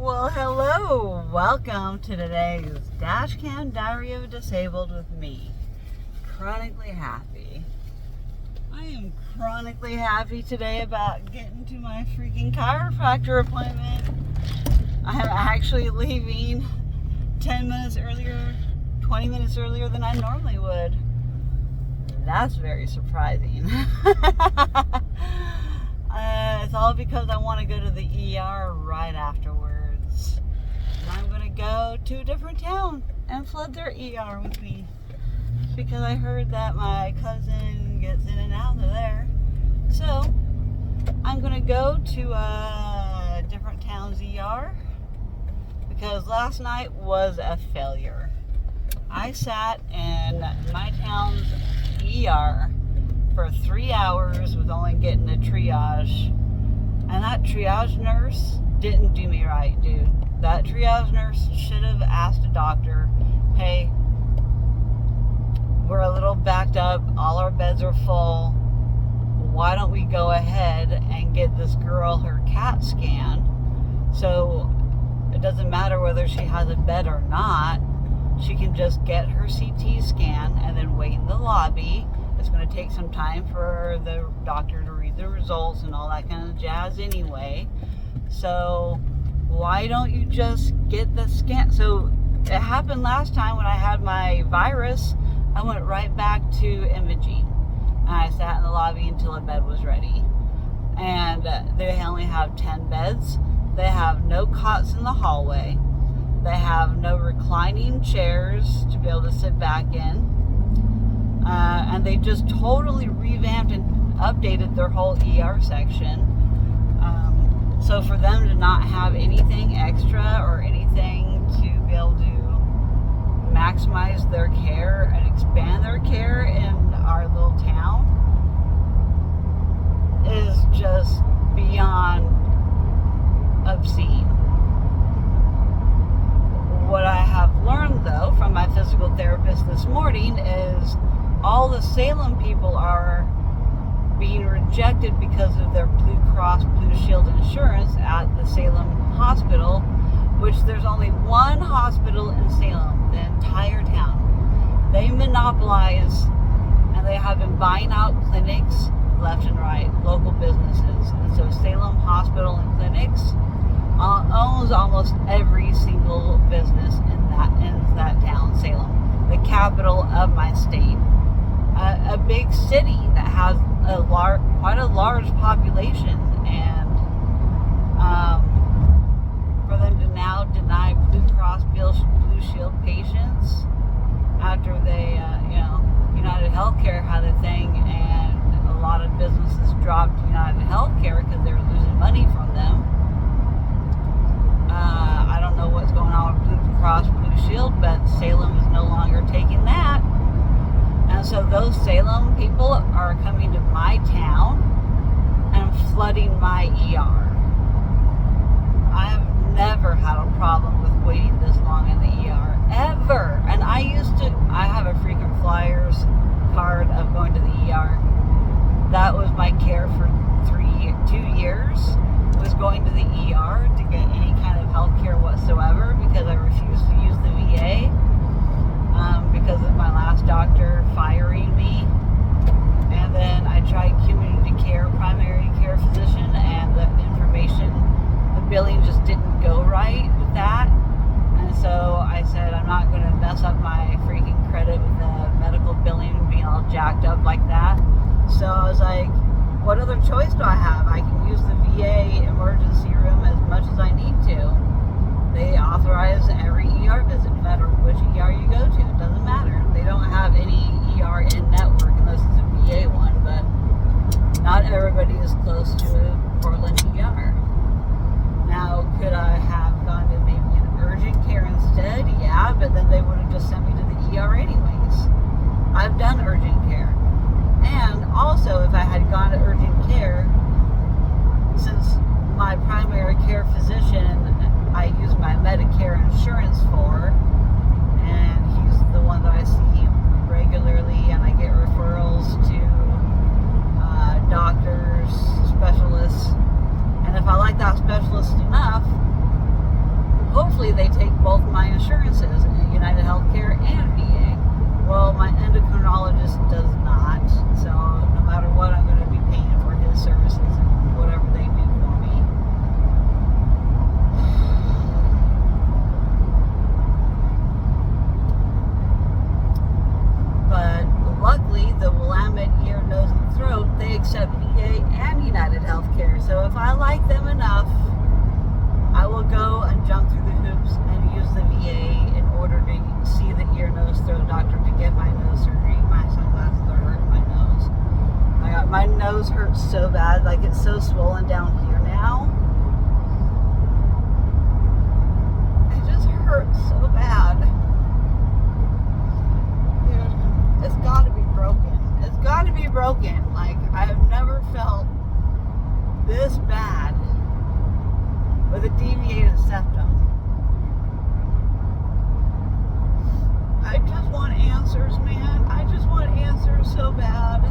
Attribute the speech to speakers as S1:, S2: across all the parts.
S1: Well, hello. Welcome to today's Dashcam Diary of a Disabled with me, Chronically Happy. I am chronically happy today about getting to my freaking chiropractor appointment. I am actually leaving 10 minutes earlier, 20 minutes earlier than I normally would. That's very surprising. It's all because I want to go to the ER right afterwards. And I'm going to go to a different town and flood their ER with me. Because I heard that my cousin gets in and out of there. So, I'm going to go to a different town's ER. Because last night was a failure. I sat in my town's ER for 3 hours with only getting a triage. And that triage nurse didn't do me right, dude. That triage nurse should have asked a doctor, hey, we're a little backed up, all our beds are full. Why don't we go ahead and get this girl her CAT scan? So it doesn't matter whether she has a bed or not. She can just get her CT scan and then wait in the lobby. It's going to take some time for the doctor to read the results and all that kind of jazz anyway. So why don't you just get the scan? So it happened last time when I had my virus. I went right back to imaging. And I sat in the lobby until a bed was ready. And they only have 10 beds. They have no cots in the hallway. They have no reclining chairs to be able to sit back in. And they just totally revamped and updated their whole ER section. So for them to not have anything extra or anything to be able to maximize their care and expand their care in our little town is just beyond obscene. What I have learned, though, from my physical therapist this morning is all the Salem people are being rejected because of their Blue Cross Blue Shield insurance at the Salem hospital, which there's only one hospital in Salem, the entire town. They monopolize, and they have been buying out clinics left and right, local businesses. And so Salem Hospital and Clinics owns almost every single business in that town, Salem, the capital of my state. A big city that has quite a large population, and for them to now deny Blue Cross Blue Shield patients after they, United Healthcare had a thing, and a lot of businesses dropped United Healthcare because they were losing money from them. I don't know what's going on with Blue Cross Blue Shield, but Salem is no longer taking that. And so those Salem people are coming to my town and flooding my ER. I have never had a problem with waiting this long in the ER, ever. And I have a frequent flyers card of going to the ER. That was my care for 2 years, was going to the ER to get any kind of health care whatsoever because I refused to use the VA. Because of my last doctor firing me. And then I tried community care, primary care physician, and the billing just didn't go right with that. And so I said, I'm not going to mess up my freaking credit with the medical billing being all jacked up like that. So I was like, what other choice do I have? I can use the VA emergency room as much as I need to. They authorize every ER visit, no matter which ER you go to. It doesn't matter. They don't have any ER in network unless it's a VA one, but not everybody is close to a Portland ER. Now, could I have gone to maybe an urgent care instead? Yeah, but then they would have just sent me to the ER anyways. I've done urgent care. And also, if I had gone to urgent care, since my primary care physician I use my Medicare insurance for, and he's the one that I see regularly, and I get referrals to doctors, specialists, and if I like that specialist enough, both my insurances, United Healthcare and VA. Well, my endocrinologist does not, so no matter what, I'm going to be paying for his services and whatever they do for me. But luckily, the Willamette Ear, Nose, and Throat, they accept VA and United Healthcare. So if I like them enough, I will go and jump through the hoops and use the VA in order to see the ear, nose, throat doctor to get my nose surgery. My sunglasses are hurting my nose. My nose hurts so bad, like it's so swollen down here now. It just hurts so bad. Dude, it's got to be broken. It's got to be broken. Like, I have never felt this bad with a deviated septum. I just want answers, man. I just want answers so bad.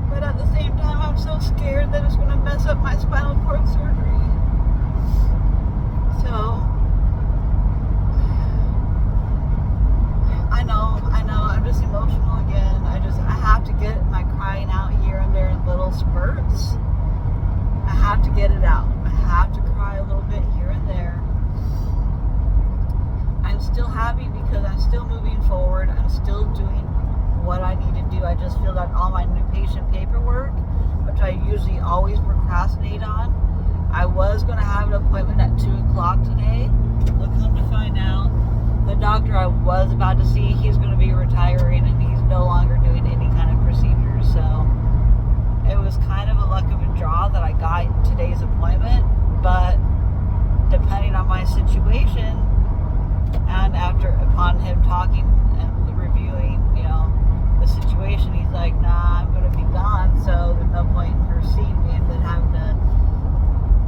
S1: But at the same time, I'm so scared that it's going to mess up my spinal cord surgery. So, I know, I'm just emotional again. I have to get my crying out here and there in little spurts. I have to get it out. I have to cry a little bit here and there. I'm still happy because I'm still moving forward. I'm still doing what I need to do. I just feel that all my new patient paperwork, which I usually always procrastinate on, I was going to have an appointment at 2 o'clock today. But come to find out, the doctor I was about to see, he's going to be retiring and he's no longer doing any kind of procedures. So it was kind of a luck of a draw that I got today's appointment, but depending on my situation, and upon him talking and reviewing, the situation, he's like, nah, I'm going to be gone, so there's no point in her seeing me and then having to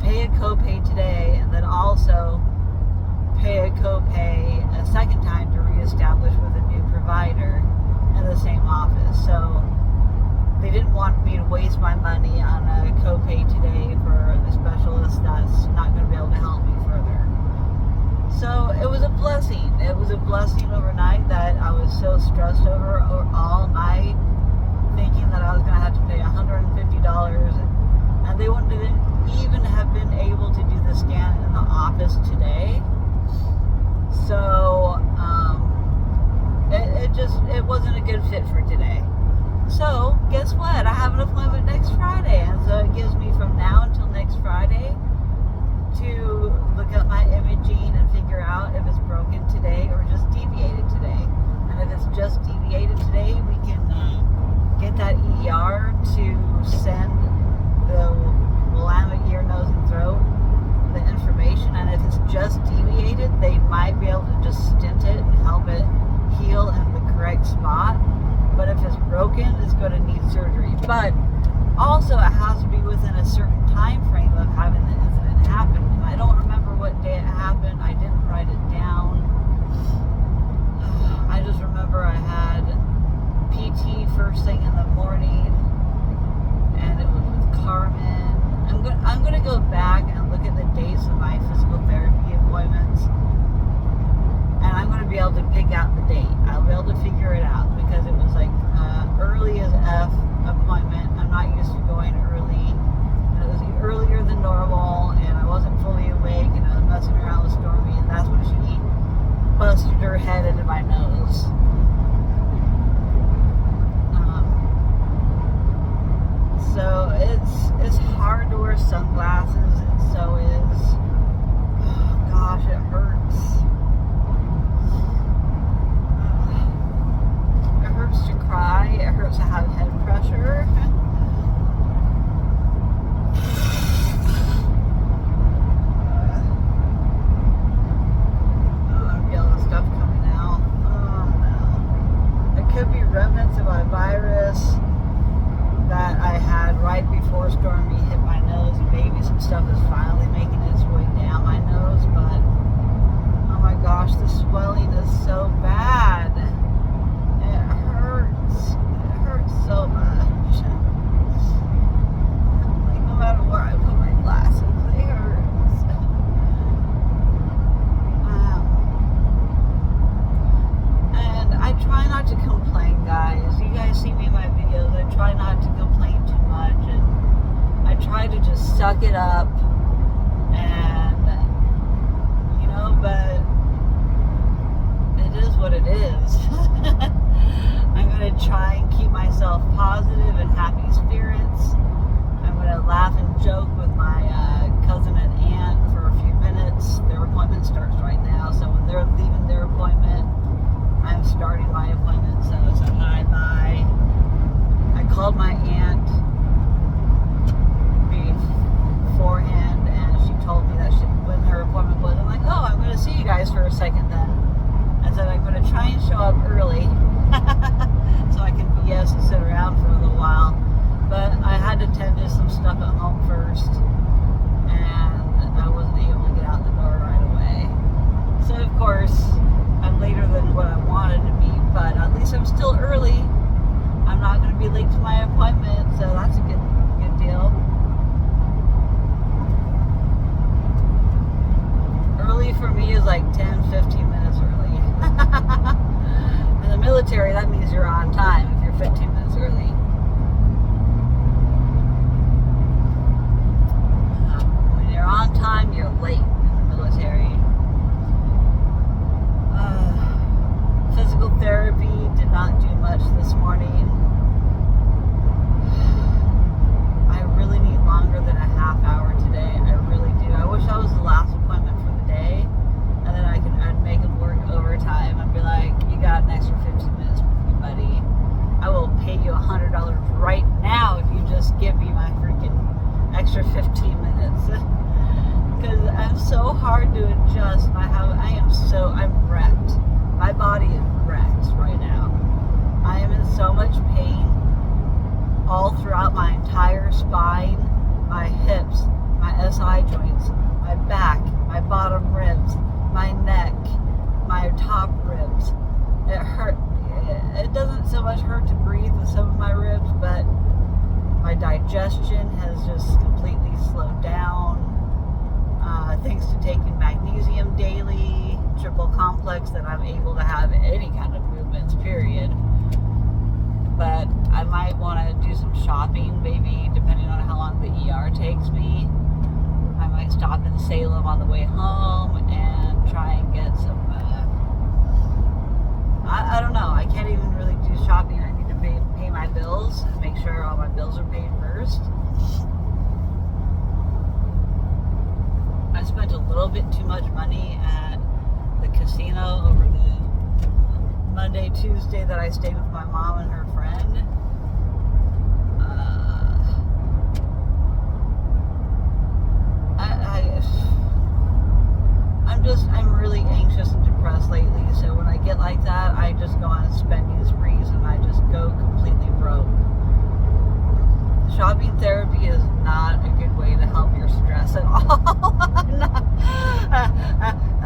S1: pay a copay today and then also pay a copay a second time to reestablish with a new provider in the same office. So they didn't want me to waste my money on a copay today for the specialist that's not going to be able to help me further. So it was a blessing. It was a blessing overnight that I was so stressed over all night, thinking that I was going to have to pay $150, and they wouldn't even have been able to do the scan in the office today. So it wasn't a good fit for today. So guess what? I have an appointment next Friday, and so it gives me from now until next Friday to look up my imaging and figure out if it's broken today or just deviated today. And if it's just deviated today, we can get that ER to send the Willamette Ear, Nose, and Throat the information. And if it's just deviated, they might be able to just stint it and help it heal in the correct spot. But if it's broken, it's going to need surgery. But also, it has to be within a certain time frame of having the incident happen. And I don't remember what day it happened. I didn't write it down. I just remember I had PT first thing in the morning, and it was with Carmen. I'm going to go back and look at the dates of my physical therapy appointments, and I'm going to be able to pick out the date. I'll be able to figure it out because it was like early as F appointment. I'm not used to going early. And it was earlier than normal, and I wasn't fully awake. military, that means you're on time if you're 15 minutes early. When you're on time, you're late in the military. Physical therapy did not do much this morning. I really need longer than a half hour today. I really do. I wish that was the last appointment for the day, and then I'd make them work overtime and be like, you got an extra 15 minutes with me, buddy. I will pay you $100 right now if you just give me my freaking extra 15 minutes. Because I'm so hard to adjust. I'm wrecked. My body is wrecked right now. I am in so much pain all throughout my entire spine, my hips, my SI joints, my back, my bottom ribs, my neck, my top ribs. It hurt. It doesn't so much hurt to breathe with some of my ribs, but my digestion has just completely slowed down. Thanks to taking magnesium daily, triple complex, that I'm able to have any kind of movements, period. But I might want to do some shopping, maybe, depending on how long the ER takes me. I might stop in Salem on the way home and try and get some, I don't know. I can't even really do shopping. I need to pay my bills and make sure all my bills are paid first. I spent a little bit too much money at the casino over the Monday, Tuesday that I stayed with my mom and her friend. I'm really anxious and depressed lately, so when I get like that, I just go on spending sprees and I just go completely broke. Shopping therapy is not a good way to help your stress at all.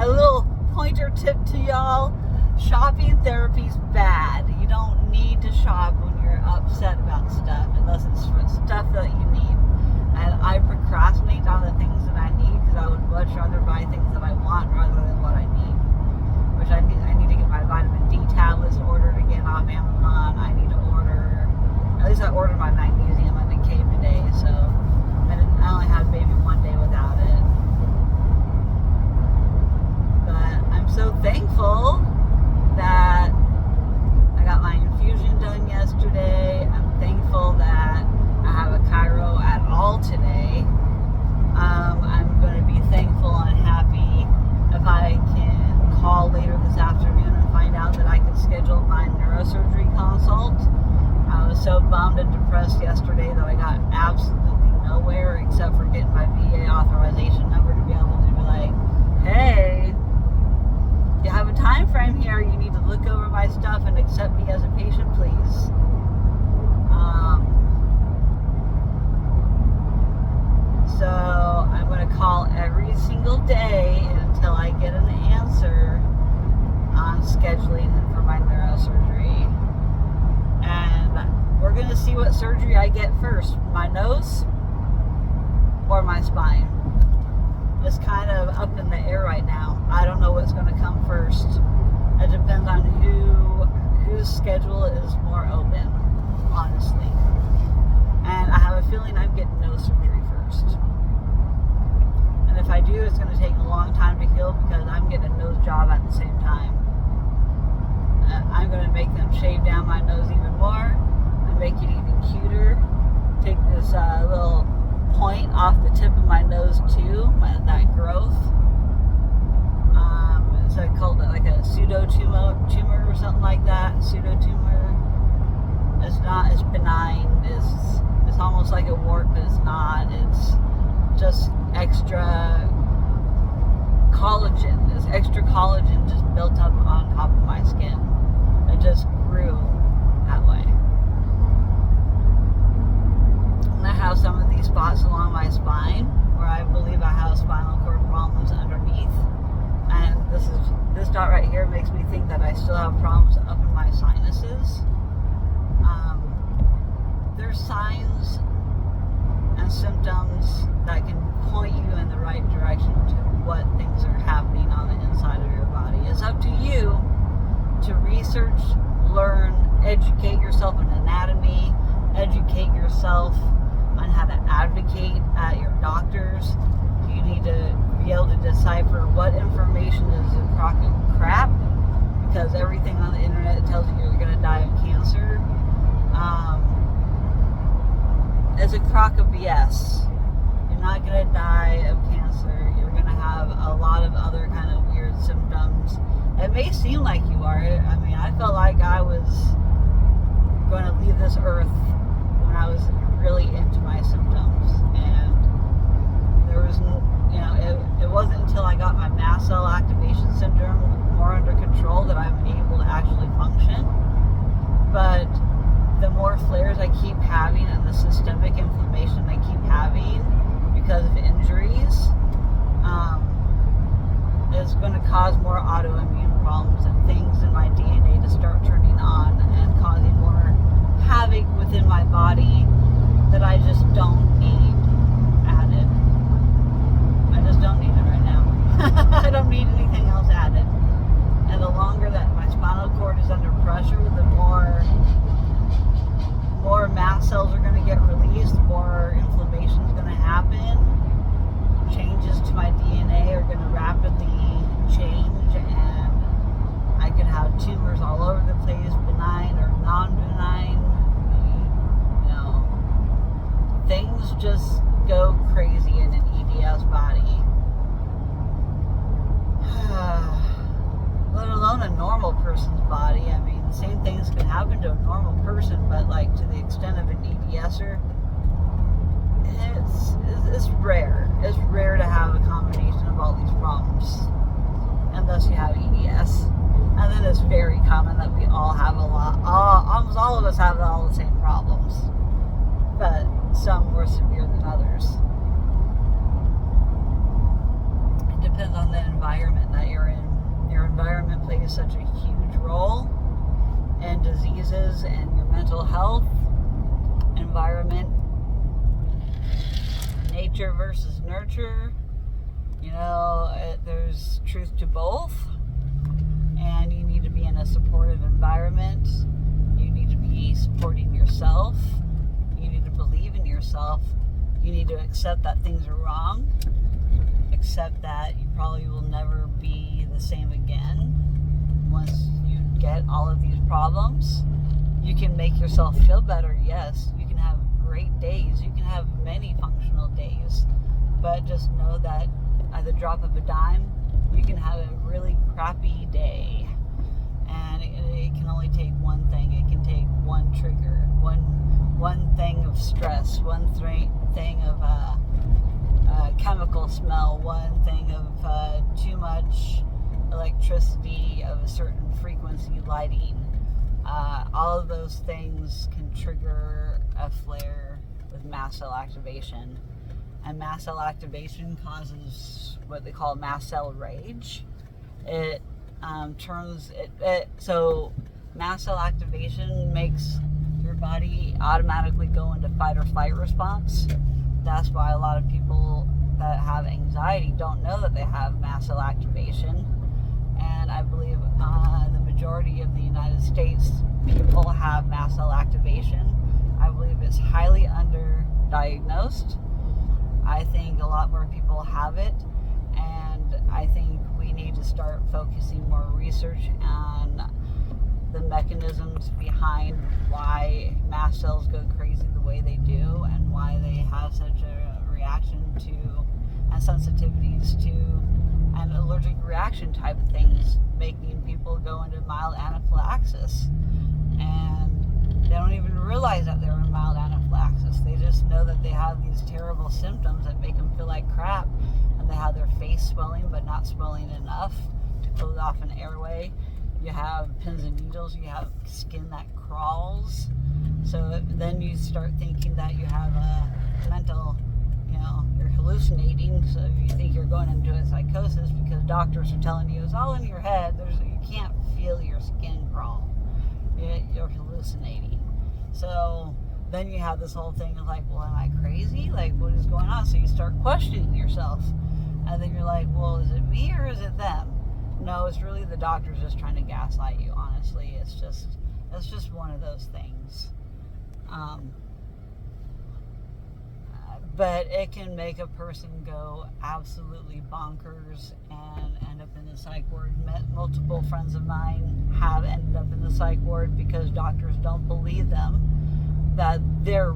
S1: A little pointer tip to y'all: shopping therapy's bad. You don't need to shop when you're upset about stuff, unless it's stuff that you need. And I procrastinate on the things that I need because I would much rather buy things that I want rather than what I need. Which I need to get my vitamin D tablets ordered again off Amazon. I need to order, at least I ordered my magnesium and it came today, so I only had maybe one day without it. But I'm so thankful that I got my infusion done yesterday. I'm thankful that I have a chiro at all today. I'm going to be thankful and happy if I can call later this afternoon and find out that I can schedule my neurosurgery consult. I was so bummed and depressed yesterday that I got absolutely nowhere except for getting my VA authorization number to be able to be like, hey, you have a time frame here, you need to look over my stuff and accept me as a patient, please. So I'm going to call every single day until I get an answer on scheduling for my neurosurgery. And we're going to see what surgery I get first, my nose or my spine. It's kind of up in the air right now. I don't know what's going to come first. It depends on whose schedule is more open, honestly. And I have a feeling I'm getting nose surgery first. And if I do, it's going to take a long time to heal because I'm getting a nose job at the same time. I'm going to make them shave down my nose even more and make it even cuter. Take this little point off the tip of my nose too, that growth. So I called it like a pseudo tumor or something like that. Pseudo tumor. It's not. It's benign. It's almost like a wart, but it's not. It's just extra collagen. It's extra collagen just built up on top of my skin. It just grew that way. And I have some of these spots along my spine where I believe I have spinal cord problems underneath. And this dot right here makes me think that I still have problems up in my sinuses. There's signs and symptoms that can point you in the right direction to what things are happening on the inside of your body. It's up to you to research, learn, yourself on anatomy, educate yourself on how to advocate at your doctors. You need to be able to decipher what information is a crock of crap, because everything on the internet tells you you're going to die of cancer. It's a crock of BS. You're not going to die of cancer. You're going to have a lot of other kind of weird symptoms. It may seem like you are. I mean, I felt like I was going to leave this earth when I was really into my symptoms. And there was, it wasn't until I got my mast cell activation syndrome more under control that I'm able to actually function. But the more flares I keep having and the systemic inflammation I keep having because of injuries, is going to cause more autoimmune problems and things in my DNA to start turning on and causing more havoc within my body that I just don't need added. I just don't need it right now. I don't need anything else added. And the longer that my spinal cord is under pressure, the more mast cells are going to get released, more inflammation is going to happen. Changes to my DNA are going to rapidly change, and I could have tumors all over the place, benign or non-benign. Things just go crazy in an EDS body. Let alone a normal person's body. I mean, the same things can happen to a normal person, but like to the extent of an EDSer, it's rare. It's rare to have a combination of all these problems, unless you have EDS. And then it's very common that we all have almost all of us have all the same problems, but some more severe than others. It depends on the environment that you're in. Your environment plays such a huge role in diseases and your mental health. Environment, nature versus nurture. There's truth to both, and you need to be in a supportive environment. You need to be supporting yourself. You need to believe in yourself. You need to accept that things are wrong. Accept that you probably will never be the same again once you get all of these problems. You can make yourself feel better, yes. You can have great days. You can have many functional days. But just know that at the drop of a dime, you can have a really crappy day. And it can only take one thing. It can take one trigger, one thing of stress, one thing of chemical smell, one thing of too much electricity of a certain frequency lighting. All of those things can trigger a flare with mast cell activation. And mast cell activation causes what they call mast cell rage. It so mast cell activation makes your body automatically go into fight or flight response. That's why a lot of people that have anxiety don't know that they have mast cell activation. And I believe the majority of the United States people have mast cell activation. I believe it's highly underdiagnosed. I think a lot more people have it, and I think we need to start focusing more research on the mechanisms behind why mast cells go crazy the way they do, and why they have such a reaction to and sensitivities to and allergic reaction type of things, making people go into mild anaphylaxis. And they don't even realize that they're in mild anaphylaxis. They just know that they have these terrible symptoms that make them feel like crap, and they have their face swelling but not swelling enough to close off an airway. You have pins and needles, you have skin that crawls. So then you start thinking that you have a mental, you're hallucinating, so you think you're going into a psychosis because doctors are telling you it's all in your head. You can't feel your skin crawl. You're hallucinating. So then you have this whole thing of like, well, am I crazy? Like, what is going on? So you start questioning yourself. And then you're like, well, is it me or is it them? No, it's really the doctors just trying to gaslight you, honestly. It's just It's just one of those things. But it can make a person go absolutely bonkers and end up in the psych ward. Multiple friends of mine have ended up in the psych ward because doctors don't believe them, that the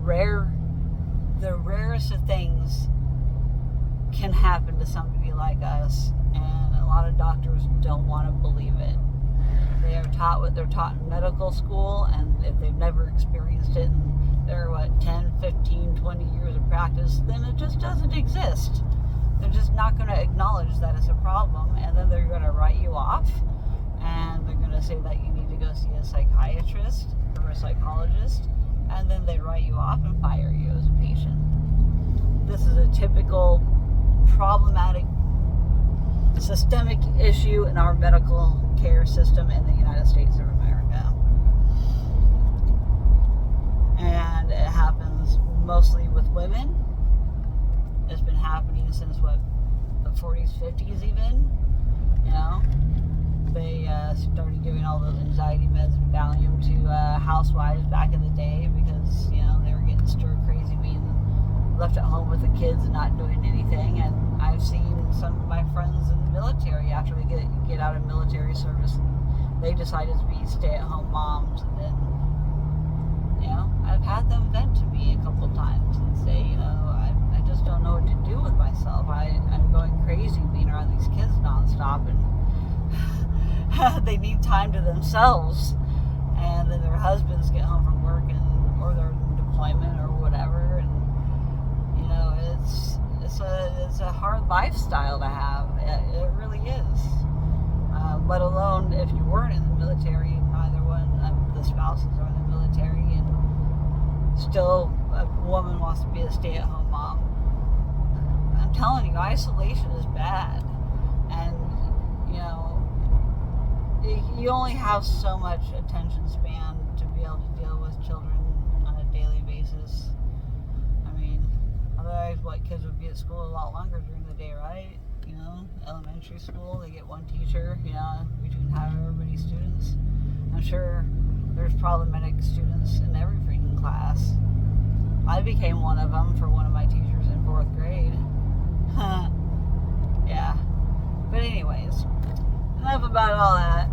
S1: rarest of things can happen to somebody like us, and a lot of doctors don't want to believe it. They are taught what they're taught in medical school, and if they've never experienced it in their 10, 15, 20 years of practice, then it just doesn't exist. They're just not going to acknowledge that it's a problem, and then they're going to write you off, and they're going to say that you need to go see a psychiatrist or a psychologist, and then they write you off and fire you as a patient. This is a typical problematic systemic issue in our medical care system in the United States of America. And it happens mostly with women. It's been happening since the 40s, 50s even. They started giving all those anxiety meds and Valium to housewives back in the day because, they were getting stir crazy, being left at home with the kids and not doing anything. And I've seen some of my friends in the military, after they get out of military service, they decided to be stay-at-home moms. And then, I've had them vent to me a couple times and say, I just don't know what to do with myself. I'm going crazy being around these kids nonstop, and they need time to themselves. And then their husbands get home from work or their deployment or whatever, and it's a hard lifestyle to have. It really is. Let alone if you weren't in the military, neither one of the spouses are in the military, and still a woman wants to be a stay-at-home mom. I'm telling you, isolation is bad, and you only have so much attention span to be able to deal with children on a daily basis. Otherwise, kids would be at school a lot longer during the day, right? Elementary school, they get one teacher, between however many students. I'm sure there's problematic students in every freaking class. I became one of them for one of my teachers in 4th grade. Yeah. But anyways, enough about all that.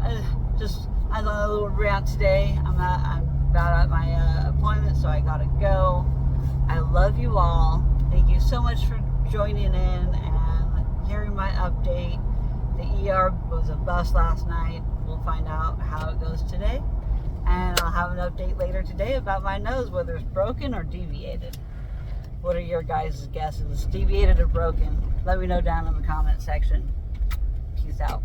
S1: I on a little rant today. I'm about at my appointment, so I gotta go. I love you all. Thank you so much for joining in and hearing my update. The ER was a bust last night. We'll find out how it goes today. And I'll have an update later today about my nose, whether it's broken or deviated. What are your guys' guesses? Deviated or broken? Let me know down in the comment section. Peace out.